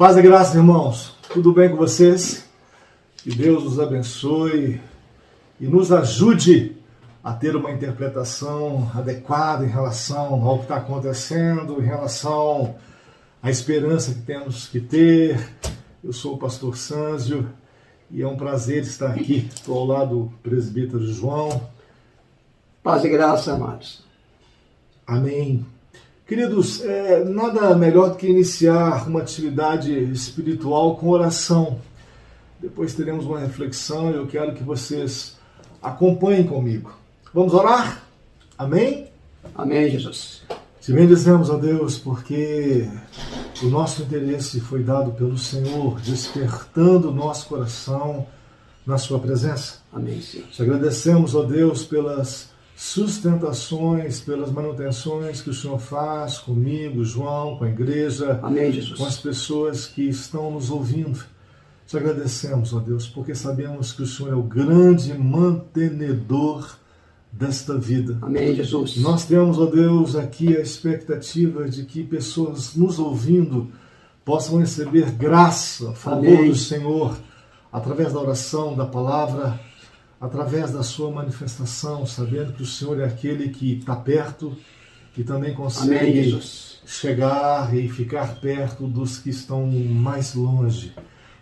Paz e graça, irmãos. Tudo bem com vocês? Que Deus nos abençoe e nos ajude a ter uma interpretação adequada em relação ao que está acontecendo, em relação à esperança que temos que ter. Eu sou o pastor Sânzio e é um prazer estar aqui. Estou ao lado do presbítero João. Paz e graça, amados. Amém. Queridos, nada melhor do que iniciar uma atividade espiritual com oração. Depois teremos uma reflexão e eu quero que vocês acompanhem comigo. Vamos orar? Amém? Amém, Jesus. Te bendizemos, ó Deus, porque o nosso interesse foi dado pelo Senhor, despertando o nosso coração na sua presença. Amém, Senhor. Te agradecemos, ó Deus, pelas sustentações, pelas manutenções que o Senhor faz comigo, João, com a igreja, Amém, Jesus. com as pessoas que estão nos ouvindo. Te agradecemos, ó Deus, porque sabemos que o Senhor é o grande mantenedor desta vida. Amém, Jesus. Nós temos, ó Deus, aqui a expectativa de que pessoas nos ouvindo possam receber graça, favor Amém. do Senhor, através da oração, da palavra, através da sua manifestação, sabendo que o Senhor é aquele que está perto e também consegue Amém, chegar e ficar perto dos que estão mais longe.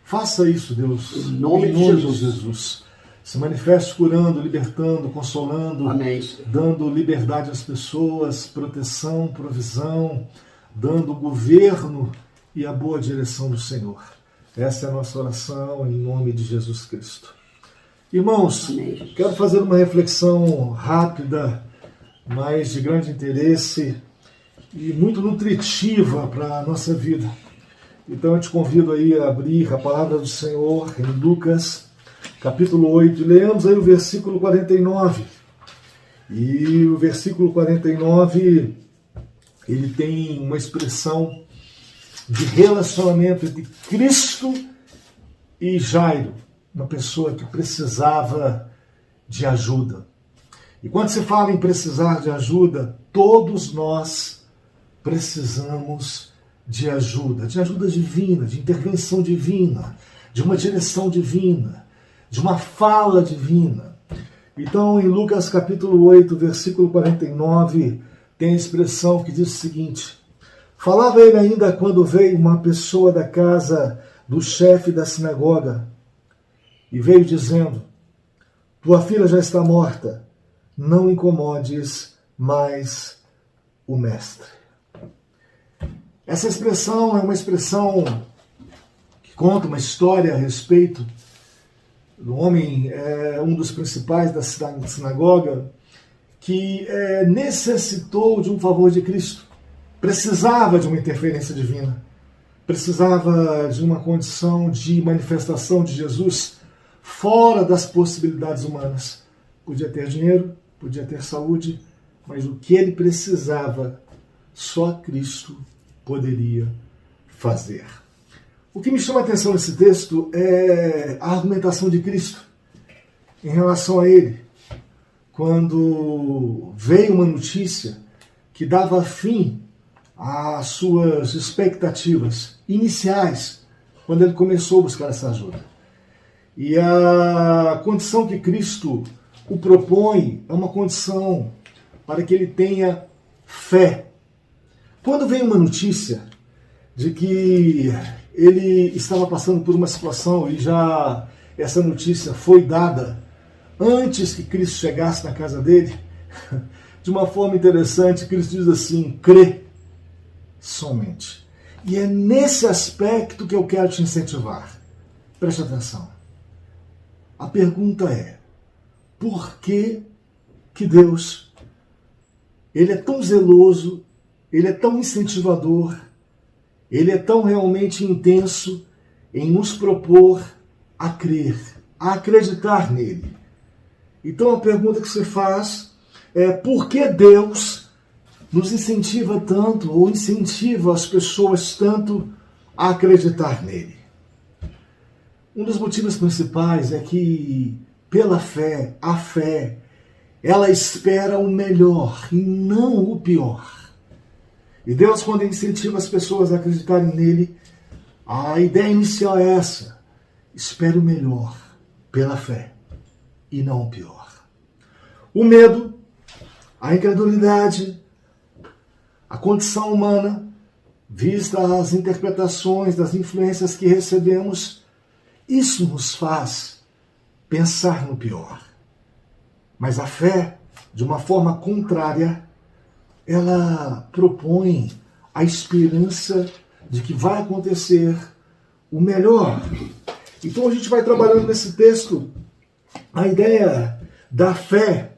Faça isso, Deus, em nome de Jesus. Se manifeste curando, libertando, consolando, Amém. dando liberdade às pessoas, proteção, provisão, dando governo e a boa direção do Senhor. Essa é a nossa oração em nome de Jesus Cristo. Irmãos, Amém. Quero fazer uma reflexão rápida, mas de grande interesse e muito nutritiva para a nossa vida. Então eu te convido aí a abrir a palavra do Senhor em Lucas, capítulo 8, e leamos aí o versículo 49. E o versículo 49, ele tem uma expressão de relacionamento entre Cristo e Jairo, uma pessoa que precisava de ajuda. E quando se fala em precisar de ajuda, todos nós precisamos de ajuda divina, de intervenção divina, de uma direção divina, de uma fala divina. Então, em Lucas capítulo 8, versículo 49, tem a expressão que diz o seguinte: falava ele ainda quando veio uma pessoa da casa do chefe da sinagoga, e veio dizendo: tua filha já está morta, não incomodes mais o mestre. Essa expressão é uma expressão que conta uma história a respeito do homem, um dos principais da sinagoga, que necessitou de um favor de Cristo, precisava de uma interferência divina, precisava de uma condição de manifestação de Jesus fora das possibilidades humanas. Podia ter dinheiro, podia ter saúde, mas o que ele precisava, só Cristo poderia fazer. O que me chama a atenção nesse texto é a argumentação de Cristo em relação a ele, quando veio uma notícia que dava fim às suas expectativas iniciais, quando ele começou a buscar essa ajuda. E a condição que Cristo o propõe é uma condição para que ele tenha fé. Quando vem uma notícia de que ele estava passando por uma situação e já essa notícia foi dada antes que Cristo chegasse na casa dele, de uma forma interessante, Cristo diz assim: crê somente. E é nesse aspecto que eu quero te incentivar. Preste atenção. A pergunta é: por que Deus, ele é tão zeloso, ele é tão incentivador, ele é tão realmente intenso em nos propor a crer, a acreditar nele? Então a pergunta que você faz é: por que Deus nos incentiva tanto, ou incentiva as pessoas tanto a acreditar nele? Um dos motivos principais é que, pela fé, a fé, ela espera o melhor e não o pior. E Deus, quando incentiva as pessoas a acreditarem nele, A ideia inicial é essa: espere o melhor pela fé e não o pior. O medo, a incredulidade, a condição humana, vista as interpretações das influências que recebemos, isso nos faz pensar no pior. Mas a fé, de uma forma contrária, ela propõe a esperança de que vai acontecer o melhor. Então a gente vai trabalhando nesse texto a ideia da fé,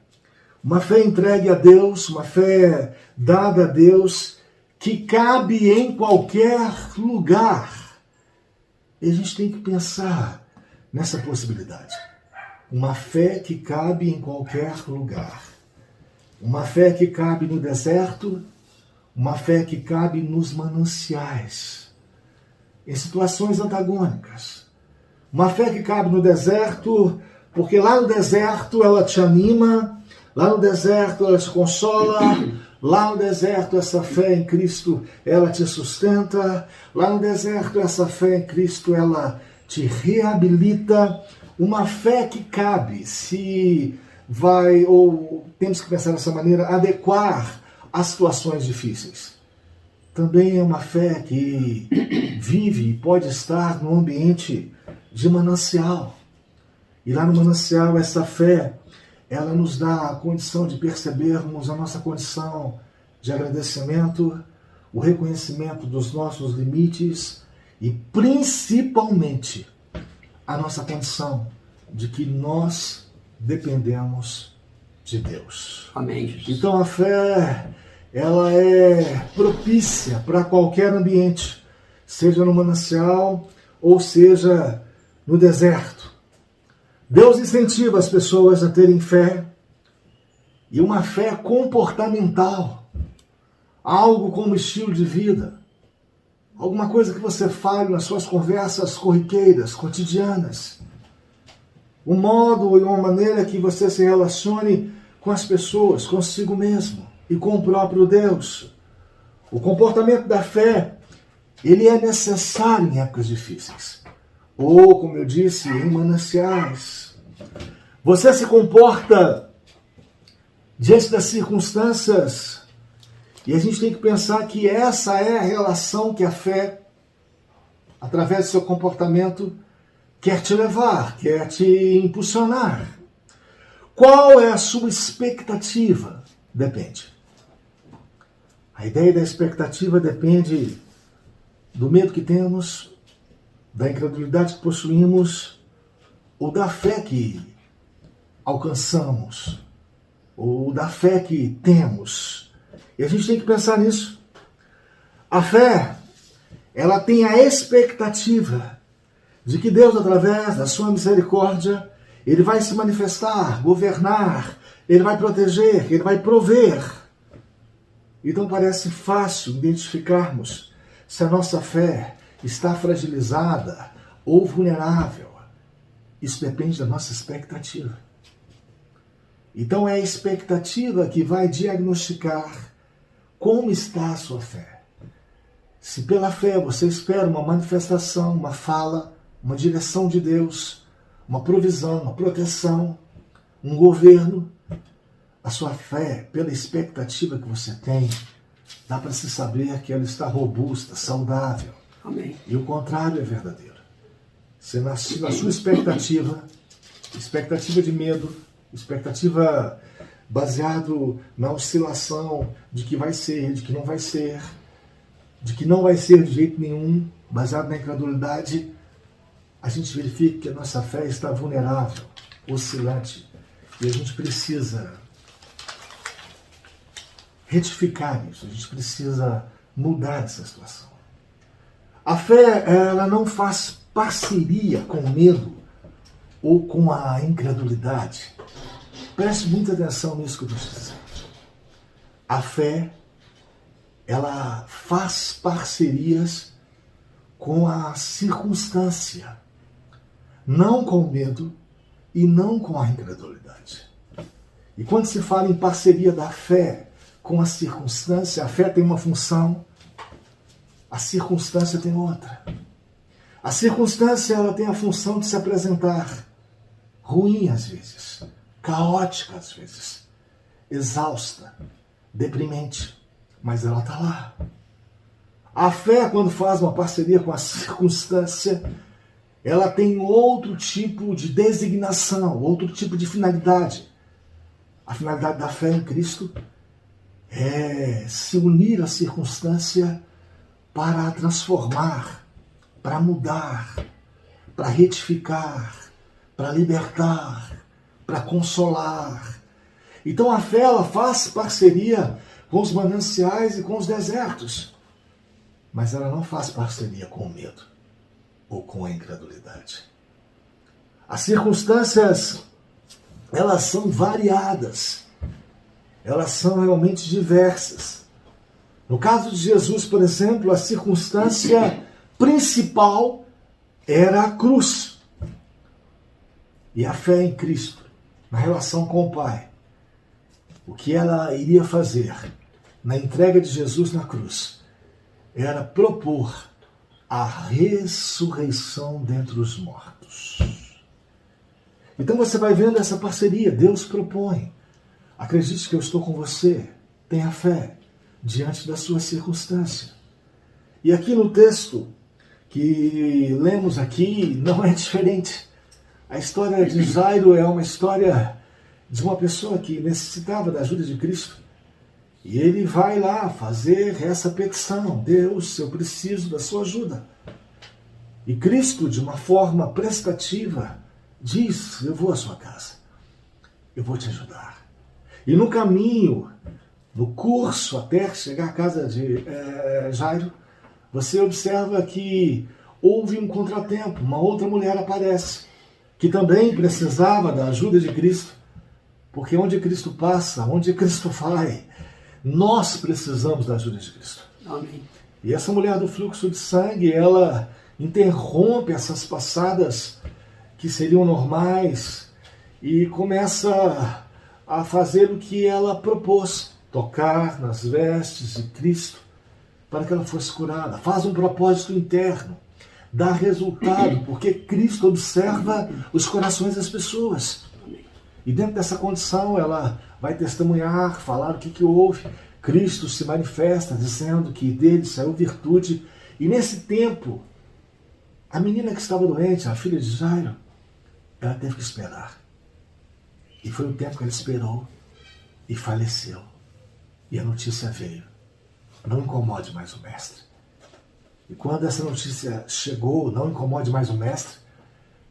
uma fé entregue a Deus, uma fé dada a Deus, que cabe em qualquer lugar. E a gente tem que pensar nessa possibilidade. Uma fé que cabe em qualquer lugar. Uma fé que cabe no deserto, uma fé que cabe nos mananciais, em situações antagônicas. Uma fé que cabe no deserto, porque lá no deserto ela te anima, lá no deserto ela te consola, lá no deserto essa fé em Cristo ela te sustenta, lá no deserto essa fé em Cristo ela te reabilita. Uma fé que cabe, se vai, ou temos que pensar dessa maneira, adequar às situações difíceis. Também é uma fé que vive e pode estar no ambiente de manancial. E lá no manancial, essa fé, ela nos dá a condição de percebermos a nossa condição de agradecimento, o reconhecimento dos nossos limites e, principalmente, a nossa condição de que nós dependemos de Deus. Amém, Jesus. Então a fé, ela é propícia para qualquer ambiente, seja no manancial ou seja no deserto. Deus incentiva as pessoas a terem fé, e uma fé comportamental, algo como estilo de vida, alguma coisa que você fale nas suas conversas corriqueiras, cotidianas, um modo e uma maneira que você se relacione com as pessoas, consigo mesmo e com o próprio Deus. O comportamento da fé, ele é necessário em épocas difíceis, ou, como eu disse, em mananciais. Você se comporta diante das circunstâncias, e a gente tem que pensar que essa é a relação que a fé, através do seu comportamento, quer te levar, quer te impulsionar. Qual é a sua expectativa? Depende. A ideia da expectativa depende do medo que temos, da incredulidade que possuímos, ou da fé que alcançamos, ou da fé que temos. E a gente tem que pensar nisso. A fé, ela tem a expectativa de que Deus, através da sua misericórdia, Ele vai se manifestar, governar, Ele vai proteger, Ele vai prover. Então parece fácil identificarmos se a nossa fé está fragilizada ou vulnerável. Isso depende da nossa expectativa. Então é a expectativa que vai diagnosticar como está a sua fé. Se pela fé você espera uma manifestação, uma fala, uma direção de Deus, uma provisão, uma proteção, um governo, a sua fé, pela expectativa que você tem, dá para se saber que ela está robusta, saudável. Amém. E o contrário é verdadeiro. Se na sua expectativa de medo, expectativa baseado na oscilação de que vai ser, de que não vai ser, de que não vai ser de jeito nenhum, baseado na incredulidade, a gente verifica que a nossa fé está vulnerável, oscilante, e a gente precisa retificar isso, a gente precisa mudar essa situação. A fé, ela não faz parceria com o medo ou com a incredulidade. Preste muita atenção nisso que eu estou dizendo. A fé, ela faz parcerias com a circunstância, não com o medo e não com a incredulidade. E quando se fala em parceria da fé com a circunstância, a fé tem uma função, a circunstância tem outra. A circunstância ela tem a função de se apresentar ruim às vezes, caótica às vezes, exausta, deprimente, mas ela está lá. A fé, quando faz uma parceria com a circunstância, ela tem outro tipo de designação, outro tipo de finalidade. A finalidade da fé em Cristo é se unir à circunstância para a transformar, para mudar, para retificar, para libertar, para consolar. Então a fé ela faz parceria com os mananciais e com os desertos, mas ela não faz parceria com o medo ou com a incredulidade. As circunstâncias, elas são variadas, elas são realmente diversas. No caso de Jesus, por exemplo, a circunstância principal era a cruz. E a fé em Cristo, na relação com o Pai, o que ela iria fazer na entrega de Jesus na cruz, era propor a ressurreição dentre os mortos. Então você vai vendo essa parceria, Deus propõe. Acredite que eu estou com você, tenha fé diante da sua circunstância. E aqui no texto que lemos aqui não é diferente. A história de Jairo é uma história de uma pessoa que necessitava da ajuda de Cristo. E ele vai lá fazer essa petição: Deus, eu preciso da sua ajuda. E Cristo, de uma forma prestativa, diz: eu vou à sua casa, eu vou te ajudar. E no caminho, no curso até chegar à casa de Jairo, você observa que houve um contratempo, uma outra mulher aparece, que também precisava da ajuda de Cristo, porque onde Cristo passa, onde Cristo vai, nós precisamos da ajuda de Cristo. Amém. E essa mulher do fluxo de sangue, ela interrompe essas passadas que seriam normais e começa a fazer o que ela propôs: tocar nas vestes de Cristo para que ela fosse curada. Faz um propósito interno, dá resultado, porque Cristo observa os corações das pessoas. E dentro dessa condição ela vai testemunhar, falar o que houve. Cristo se manifesta dizendo que dele saiu virtude. E nesse tempo, a menina que estava doente, a filha de Jairo, ela teve que esperar. E foi o tempo que ela esperou e faleceu. E a notícia veio: não incomode mais o mestre. E quando essa notícia chegou: não incomode mais o mestre,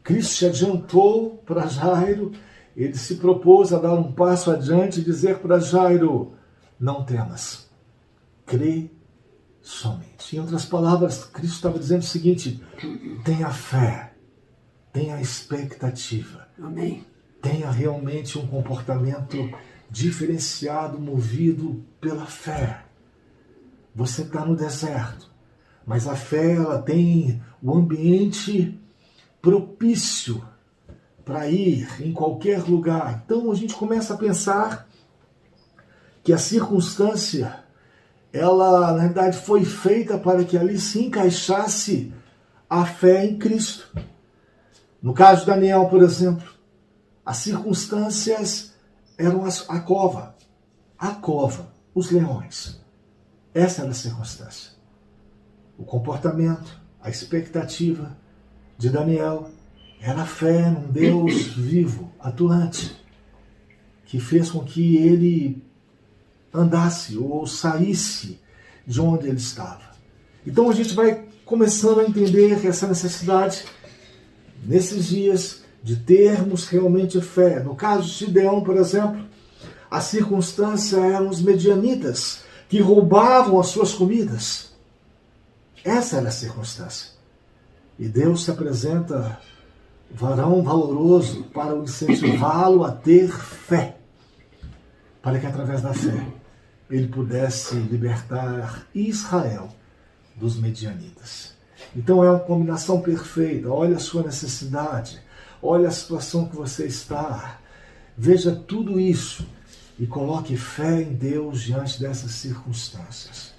Cristo se adiantou para Jairo. Ele se propôs a dar um passo adiante e dizer para Jairo: não temas, crê somente. Em outras palavras, Cristo estava dizendo o seguinte: tenha fé, tenha expectativa. Amém. Tenha realmente um comportamento diferenciado, movido pela fé. Você está no deserto, mas a fé ela tem o ambiente propício para ir em qualquer lugar. Então a gente começa a pensar que a circunstância, ela na verdade foi feita para que ali se encaixasse a fé em Cristo. No caso de Daniel, por exemplo, as circunstâncias eram a cova, os leões. Essa era a circunstância. O comportamento, a expectativa de Daniel era a fé num Deus vivo, atuante, que fez com que ele andasse ou saísse de onde ele estava. Então a gente vai começando a entender essa necessidade nesses dias de termos realmente fé. No caso de Gideão, por exemplo, a circunstância eram os medianitas que roubavam as suas comidas. Essa era a circunstância. E Deus se apresenta varão valoroso para incentivá-lo a ter fé, para que através da fé ele pudesse libertar Israel dos medianitas. Então é uma combinação perfeita. Olha a sua necessidade, olha a situação que você está, veja tudo isso e coloque fé em Deus diante dessas circunstâncias,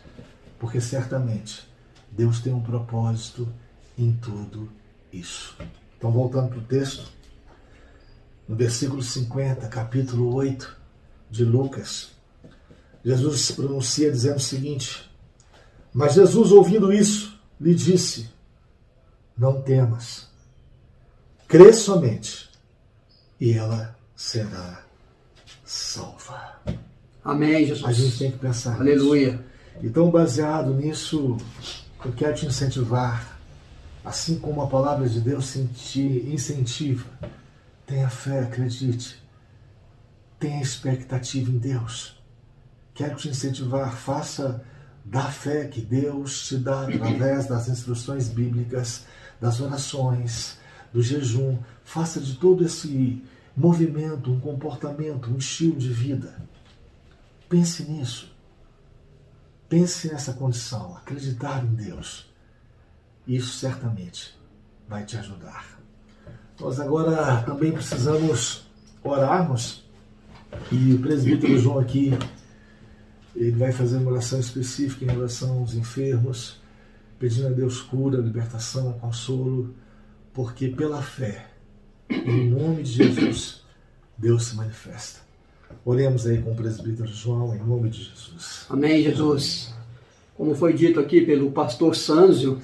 porque certamente Deus tem um propósito em tudo isso. Então, voltando para o texto, no versículo 50, capítulo 8 de Lucas, Jesus se pronuncia dizendo o seguinte: mas Jesus, ouvindo isso, lhe disse: não temas, crê somente, e ela será salva. Amém, Jesus. A gente tem que pensar Aleluia. nisso. Então, baseado nisso, eu quero te incentivar, assim como a palavra de Deus te incentiva. Tenha fé, acredite. Tenha expectativa em Deus. Quero te incentivar, faça da fé que Deus te dá através das instruções bíblicas, das orações, do jejum. Faça de todo esse movimento, um comportamento, um estilo de vida. Pense nisso. Pense nessa condição, acreditar em Deus. Isso certamente vai te ajudar. Nós agora também precisamos orarmos, e o presbítero João aqui, ele vai fazer uma oração específica em relação aos enfermos, pedindo a Deus cura, libertação, consolo, porque pela fé, em nome de Jesus, Deus se manifesta. Oremos aí com o presbítero João, em nome de Jesus. Amém, Jesus. Como foi dito aqui pelo pastor Sânzio,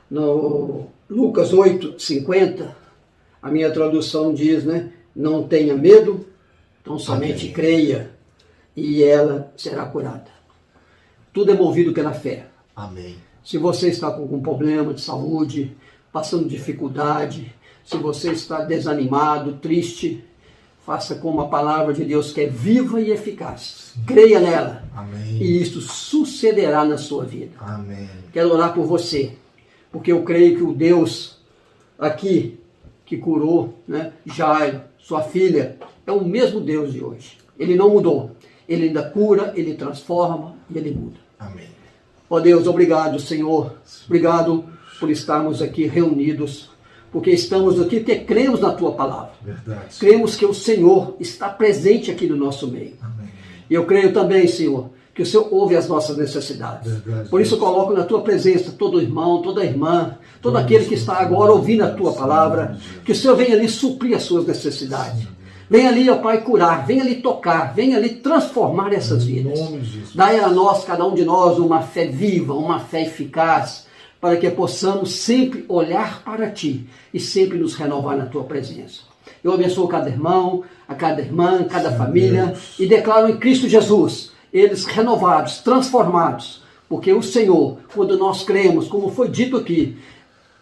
no Lucas 8:50, a minha tradução diz, não tenha medo, então somente Amém. creia e ela será curada. Tudo é movido pela fé. Amém. Se você está com algum problema de saúde, passando dificuldade, se você está desanimado, triste, faça como a palavra de Deus, que é viva e eficaz. Creia nela. Amém. E isso sucederá na sua vida. Amém. Quero orar por você, porque eu creio que o Deus aqui que curou, Jairo, sua filha, é o mesmo Deus de hoje. Ele não mudou. Ele ainda cura, ele transforma e ele muda. Amém. Ó Deus, obrigado, Senhor. Obrigado por estarmos aqui reunidos, porque estamos aqui porque cremos na Tua palavra. Verdade. Cremos que o Senhor está presente aqui no nosso meio. Amém. E eu creio também, Senhor, que o Senhor ouve as nossas necessidades. Verdade. Por isso eu coloco na Tua presença todo irmão, toda irmã, todo aquele que está agora ouvindo a Tua palavra, que o Senhor venha ali suprir as suas necessidades. Venha ali, ó Pai, curar, venha ali tocar, venha ali transformar essas vidas. Em nome de Jesus. Dai a nós, cada um de nós, uma fé viva, uma fé eficaz, para que possamos sempre olhar para Ti e sempre nos renovar na Tua presença. Eu abençoo cada irmão, a cada irmã, cada família, e declaro em Cristo Jesus, eles renovados, transformados, porque o Senhor, quando nós cremos, como foi dito aqui,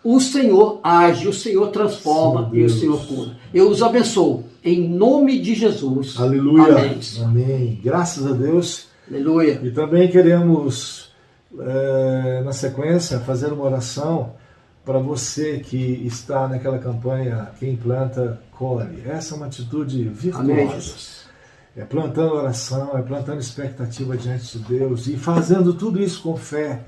o Senhor age, o Senhor transforma e o Senhor cura. Eu os abençoo, em nome de Jesus. Aleluia. Amém. Amém. Graças a Deus. Aleluia. E também queremos, na sequência, fazer uma oração para você que está naquela campanha Quem Planta, Colhe. Essa é uma atitude virtuosa. Amém, Jesus. É plantando oração, é plantando expectativa diante de Deus e fazendo tudo isso com fé.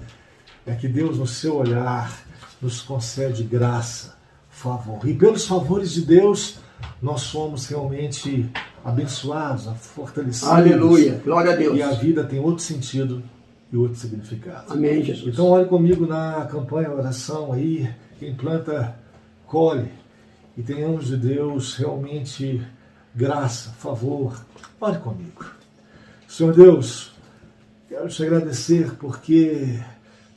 É que Deus, no seu olhar, nos concede graça, favor. E pelos favores de Deus, nós somos realmente abençoados, fortalecidos. Aleluia. Glória a Deus. E a vida tem outro sentido e outro significado. Amém, Jesus. Então, olhe comigo na campanha oração aí, quem planta, colhe. E tenhamos de Deus realmente graça, favor. Ore comigo. Senhor Deus, quero te agradecer porque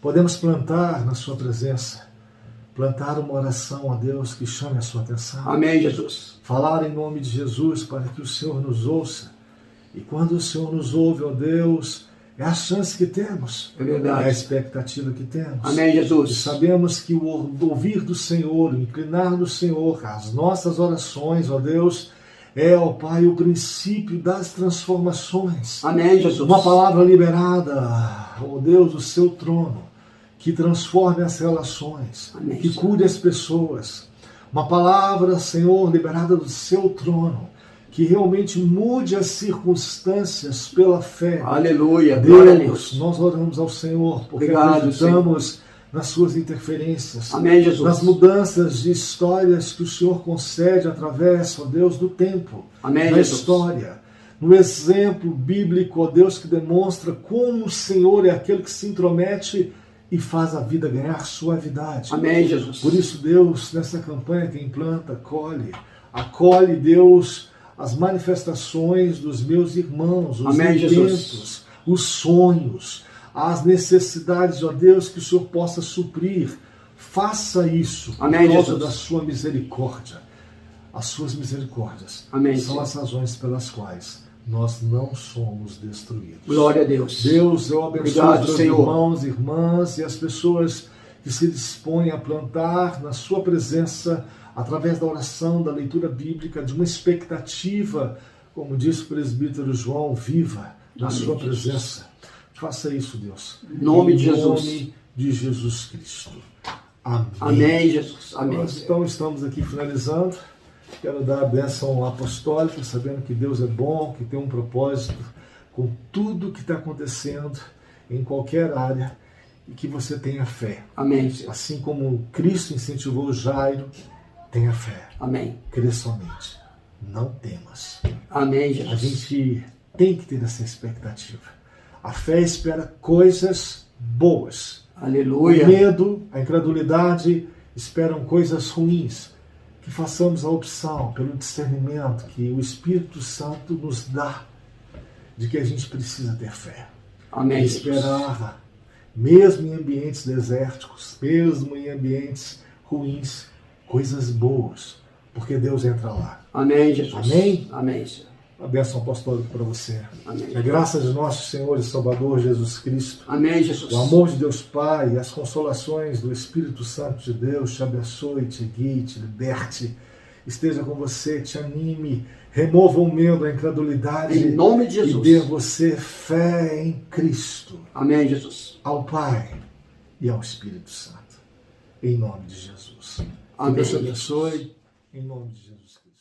podemos plantar na sua presença, plantar uma oração a Deus que chame a sua atenção. Amém, Jesus. Falar em nome de Jesus para que o Senhor nos ouça. E quando o Senhor nos ouve, ó Deus, é a chance que temos, É verdade. é a expectativa que temos. Amém, E Jesus. sabemos que o ouvir do Senhor, o inclinar do Senhor, as nossas orações, ó Deus, é, ó Pai, o princípio das transformações. Amém, Jesus. Uma palavra liberada, ó Deus, do seu trono, que transforme as relações, Amém, que Senhor. cure as pessoas. Uma palavra, Senhor, liberada do seu trono, que realmente mude as circunstâncias pela fé. Aleluia. Glória a Deus, Deus. nós oramos ao Senhor, porque Obrigado, acreditamos nas suas interferências, Amém, Jesus. nas mudanças de histórias que o Senhor concede através, ó Deus, do tempo, Amém, da Jesus. história. No exemplo bíblico, ó Deus, que demonstra como o Senhor é aquele que se intromete e faz a vida ganhar suavidade. Amém, Jesus. Por isso, Deus, nessa campanha, quem planta, colhe. Acolhe, Deus, as manifestações dos meus irmãos, os Amém, eventos, Jesus. os sonhos, as necessidades, ó Deus, que o Senhor possa suprir. Faça isso por Amém, causa Jesus. da sua misericórdia. As suas misericórdias Amém, são Senhor. as razões pelas quais nós não somos destruídos. Glória a Deus. Deus, eu abençoe Obrigado, os meus Senhor. irmãos, irmãs e as pessoas que se dispõem a plantar na sua presença através da oração, da leitura bíblica, de uma expectativa, como disse o presbítero João, viva na Amém, sua Jesus. presença. Faça isso, Deus. Em nome de Jesus. Em nome de Jesus Cristo. Amém. Amém, Jesus. Amém. Nós então estamos aqui finalizando. Quero dar a bênção apostólica, sabendo que Deus é bom, que tem um propósito com tudo que está acontecendo em qualquer área e que você tenha fé. Amém, Senhor. Assim como Cristo incentivou Jairo, tenha fé. Amém. Crê somente. Não temas. Amém, A Jesus. gente tem que ter essa expectativa. A fé espera coisas boas. O Aleluia. medo, a incredulidade esperam coisas ruins. Que façamos a opção pelo discernimento que o Espírito Santo nos dá de que a gente precisa ter fé. Amém, E Jesus. esperar, mesmo em ambientes desérticos, mesmo em ambientes ruins, coisas boas, porque Deus entra lá. Amém, Jesus. Amém? Amém, Senhor. A bênção apostólica para você. Amém. A graça de nosso Senhor e Salvador Jesus Cristo, Amém, Jesus. o amor de Deus Pai e as consolações do Espírito Santo de Deus te abençoe, te guie, te liberte, esteja com você, te anime, remova o medo, a incredulidade Em nome de e Jesus. dê a você fé em Cristo, Amém, Jesus. ao Pai e ao Espírito Santo. Em nome de Jesus. Que Amém. Deus te abençoe, em nome de Jesus Cristo.